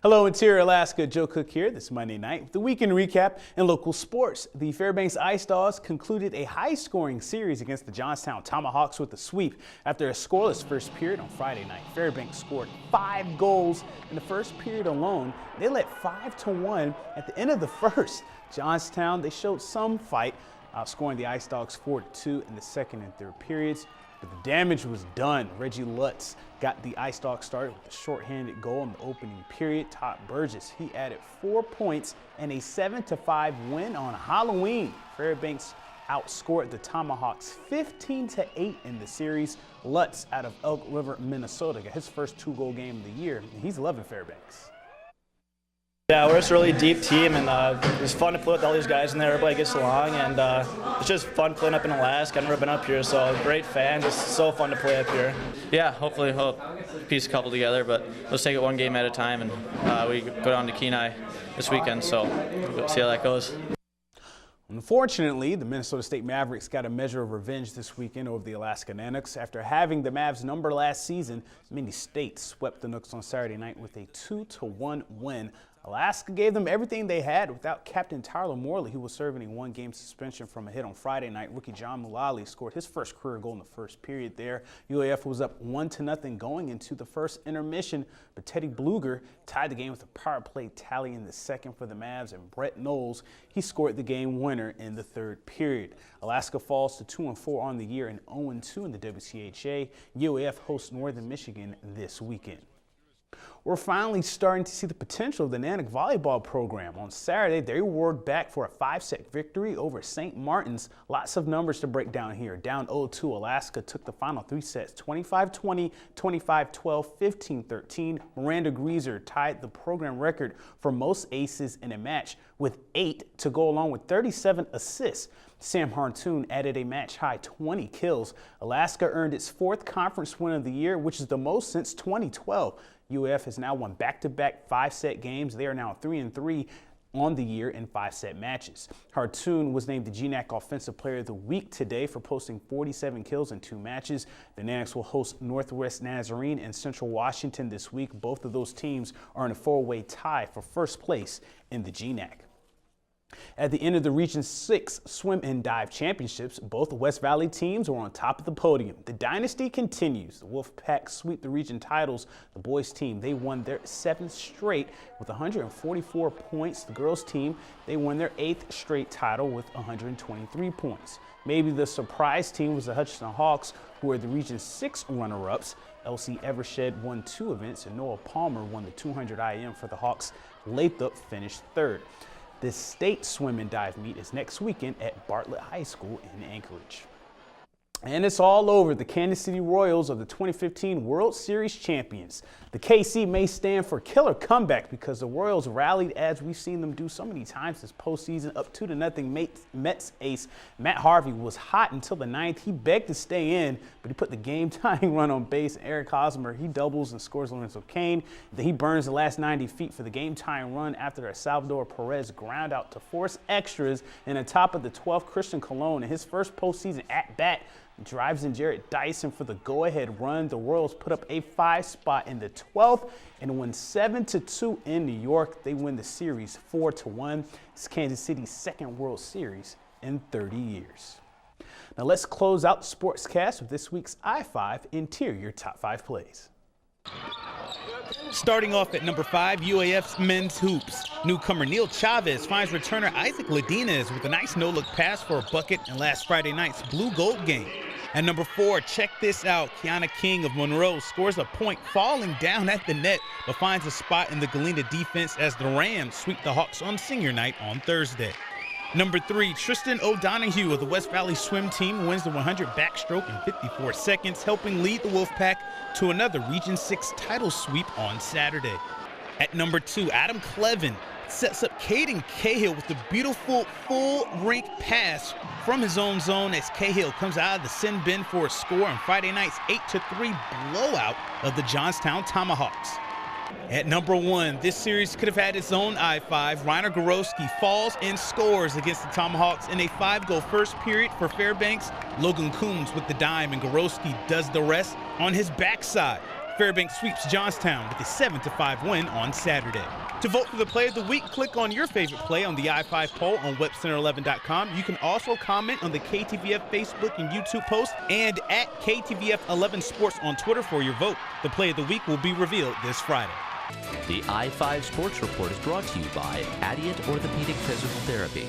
Hello, Interior Alaska. Joe Cook here this Monday night with the weekend recap and local sports. The Fairbanks Ice Dogs concluded a high-scoring series against the Johnstown Tomahawks with a sweep after a scoreless first period on Friday night. Fairbanks scored 5 goals in the first period alone. They led 5-1 at the end of the first. Johnstown, they showed some fight, outscoring the Ice Dogs 4-2 in the second and third periods. But the damage was done. Reggie Lutz got the Ice Dogs started with a shorthanded goal in the opening period. Todd Burgess, he added 4 points and a 7-5 win on Halloween. Fairbanks outscored the Tomahawks 15-8 in the series. Lutz out of Elk River, Minnesota, got his first 2-goal game of the year, and he's loving Fairbanks. Yeah, we're just a really deep team, and it's fun to play with all these guys in there. Everybody gets along, and it's just fun playing up in Alaska. I've never been up here, so great fan. Just so fun to play up here. Yeah, hopefully we'll piece a couple together, but let's take it one game at a time, and we go down to Kenai this weekend, so we'll see how that goes. Unfortunately, the Minnesota State Mavericks got a measure of revenge this weekend over the Alaska Nanooks. After having the Mavs number last season, Mini State swept the Nooks on Saturday night with a 2-1 win. Alaska gave them everything they had without Captain Tyler Morley, who was serving a 1-game suspension from a hit on Friday night. Rookie John Mullally scored his first career goal in the first period there. UAF was up 1-0 going into the first intermission, but Teddy Bluger tied the game with a power play tally in the second for the Mavs, and Brett Knowles, he scored the game winner in the third period. Alaska falls to 2-4 on the year and 0-2 in the WCHA. UAF hosts Northern Michigan this weekend. We're finally starting to see the potential of the Nanook volleyball program. On Saturday, they roared back for a 5-set victory over St. Martin's. Lots of numbers to break down here. Down 0-2, Alaska took the final 3 sets, 25-20, 25-12, 15-13. Miranda Greaser tied the program record for most aces in a match with 8 to go along with 37 assists. Sam Hartoon added a match-high 20 kills. Alaska earned its 4th conference win of the year, which is the most since 2012. UF has now won back-to-back 5-set games. They are now 3-3 on the year in 5-set matches. Hartoon was named the GNAC Offensive Player of the Week today for posting 47 kills in 2 matches. The Nanooks will host Northwest Nazarene and Central Washington this week. Both of those teams are in a 4-way tie for first place in the GNAC. At the end of the Region 6 Swim and Dive Championships, both West Valley teams were on top of the podium. The dynasty continues. The Wolfpack sweep the region titles. The boys team, they won their 7th straight with 144 points. The girls team, they won their 8th straight title with 123 points. Maybe the surprise team was the Hutchinson Hawks, who are the Region 6 runner-ups. Elsie Evershed won 2 events, and Noah Palmer won the 200 IM for the Hawks. Lathrop finished 3rd. The state swim and dive meet is next weekend at Bartlett High School in Anchorage. And it's all over. The Kansas City Royals are the 2015 World Series champions. The KC may stand for killer comeback because the Royals rallied as we've seen them do so many times this postseason. Up 2-0, Mets ace Matt Harvey was hot until the 9th. He begged to stay in, but he put the game-tying run on base. Eric Hosmer, he doubles and scores Lorenzo Cain. Then he burns the last 90 feet for the game-tying run after a Salvador Perez ground out to force extras. And on top of the 12th, Christian Colon, in his first postseason at-bat, drives in Jarrett Dyson for the go-ahead run. The Royals put up a 5 spot in the 12th and win 7-2 in New York. They win the series 4-1. It's Kansas City's 2nd World Series in 30 years. Now let's close out the Sportscast with this week's I-5 Interior Top 5 Plays. Starting off at number 5, UAF's men's hoops. Newcomer Neil Chavez finds returner Isaac Ladinez with a nice no-look pass for a bucket in last Friday night's blue-gold game. At number 4, check this out. Kiana King of Monroe scores a point falling down at the net, but finds a spot in the Galena defense as the Rams sweep the Hawks on senior night on Thursday. Number 3, Tristan O'Donohue of the West Valley swim team wins the 100 backstroke in 54 seconds, helping lead the Wolfpack to another Region 6 title sweep on Saturday. At number 2, Adam Clevin sets up Caden Cahill with the beautiful full rink pass from his own zone as Cahill comes out of the sin bin for a score on Friday night's 8-3 blowout of the Johnstown Tomahawks. At number 1, this series could have had its own I-5. Reiner Gorowski falls and scores against the Tomahawks in a 5-goal first period for Fairbanks. Logan Coombs with the dime, and Gorowski does the rest on his backside. Fairbanks sweeps Johnstown with a 7-5 win on Saturday. To vote for the play of the week, click on your favorite play on the I-5 poll on webcenter11.com. You can also comment on the KTVF Facebook and YouTube post and at KTVF11 Sports on Twitter for your vote. The play of the week will be revealed this Friday. The I-5 Sports Report is brought to you by Adient Orthopedic Physical Therapy.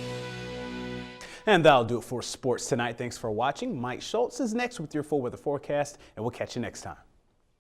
And that'll do it for sports tonight. Thanks for watching. Mike Schultz is next with your full weather forecast, and we'll catch you next time.